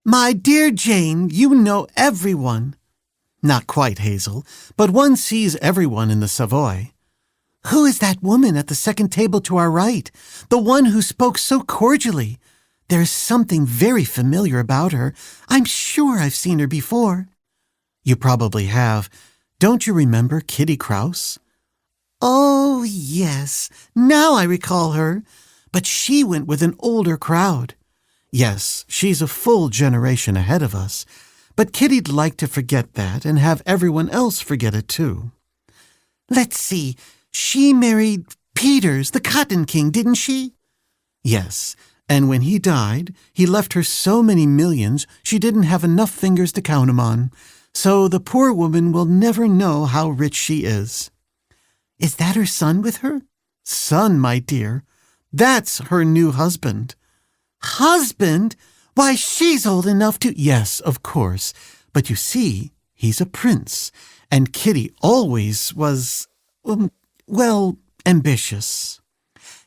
My dear Jane, you know everyone. Not quite, Hazel, but one sees everyone in the Savoy. Who is that woman at the second table to our right? The one who spoke so cordially. There is something very familiar about her. I'm sure I've seen her before. You probably have. Don't you remember Kitty Krause? Oh, yes. Now I recall her. But she went with an older crowd. Yes, she's a full generation ahead of us. But Kitty'd like to forget that and have everyone else forget it too. Let's see. She married Peters, the Cotton King, didn't she? Yes, and when he died, he left her so many millions she didn't have enough fingers to count 'em on. So the poor woman will never know how rich she is. Is that her son with her? Son, my dear. That's her new husband. Husband? Why, she's old enough to— Yes, of course. But you see, he's a prince, and Kitty always was, ambitious.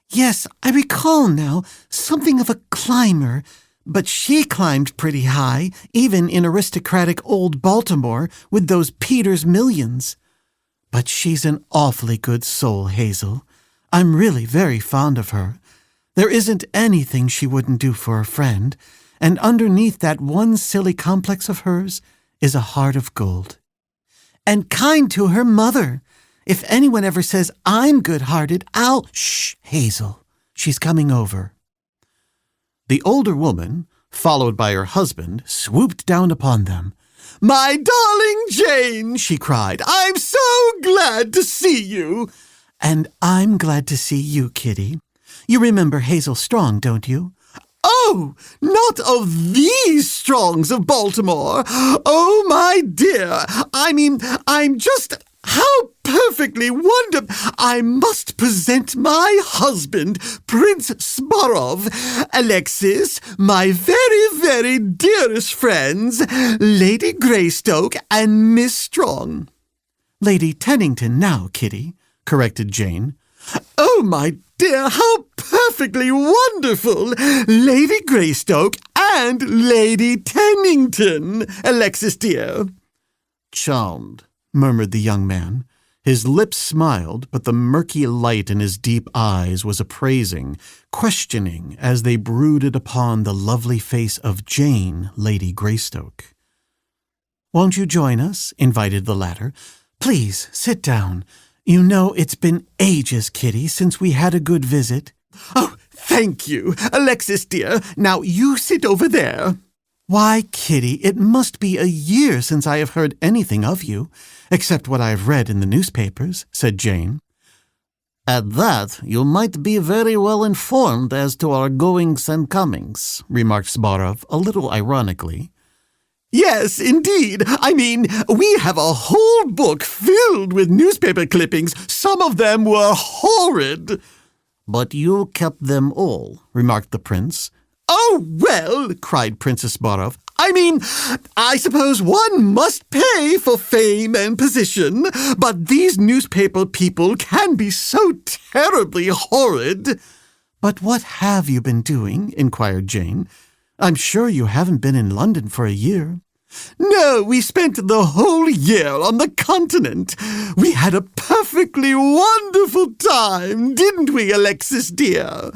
Yes, I recall now, something of a climber, but she climbed pretty high, even in aristocratic old Baltimore, with those Peters millions. But she's an awfully good soul, Hazel. I'm really very fond of her. There isn't anything she wouldn't do for a friend, and underneath that one silly complex of hers is a heart of gold. And kind to her mother. If anyone ever says I'm good-hearted, I'll— Shh, Hazel. She's coming over. The older woman, followed by her husband, swooped down upon them. My darling Jane, she cried, I'm so glad to see you. And I'm glad to see you, Kitty. You remember Hazel Strong, don't you? Oh, not of these Strongs of Baltimore. Oh, my dear. I'm just— How perfectly wonderful! I must present my husband, Prince Sborov, Alexis, my very, very dearest friends, Lady Greystoke and Miss Strong. Lady Tennington now, Kitty, corrected Jane. Oh, my dear, how perfectly wonderful! Lady Greystoke and Lady Tennington, Alexis dear. Charmed, murmured the young man. His lips smiled, but the murky light in his deep eyes was appraising, questioning, as they brooded upon the lovely face of Jane, Lady Greystoke. Won't you join us? Invited the latter. Please, sit down. You know it's been ages, Kitty, since we had a good visit. Oh, thank you, Alexis dear. Now you sit over there. Why, Kitty, it must be a year since I have heard anything of you, except what I have read in the newspapers, said Jane. At that, you might be very well informed as to our goings and comings, remarked Sborov a little ironically. Yes, indeed. We have a whole book filled with newspaper clippings. Some of them were horrid. But you kept them all, remarked the prince. Oh, well, cried Princess Sborov. I suppose one must pay for fame and position, but these newspaper people can be so terribly horrid. But what have you been doing? Inquired Jane. I'm sure you haven't been in London for a year. No, we spent the whole year on the continent. We had a perfectly wonderful time, didn't we, Alexis dear?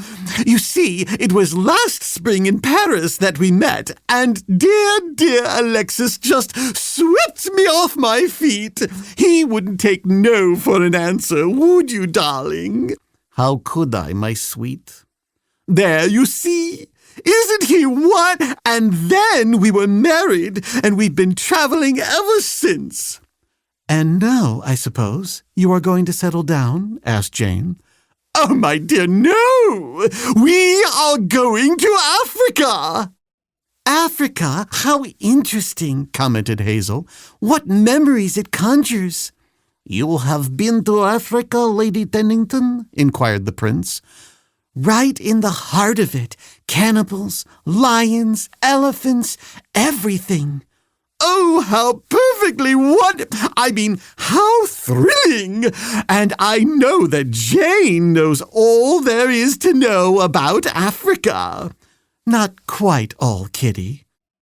You see, it was last spring in Paris that we met, and dear Alexis just swept me off my feet. He wouldn't take no for an answer, would you, darling? How could I, my sweet? There, you see. Isn't he one? And then we were married, and we've been traveling ever since. And now, I suppose, you are going to settle down? Asked Jane. Oh, my dear, no! We are going to Africa! Africa? How interesting, commented Hazel. What memories it conjures. You have been to Africa, Lady Tennington? Inquired the prince. Right in the heart of it. Cannibals, lions, elephants, everything. Oh, how perfectly how thrilling! And I know that Jane knows all there is to know about Africa. Not quite all, Kitty.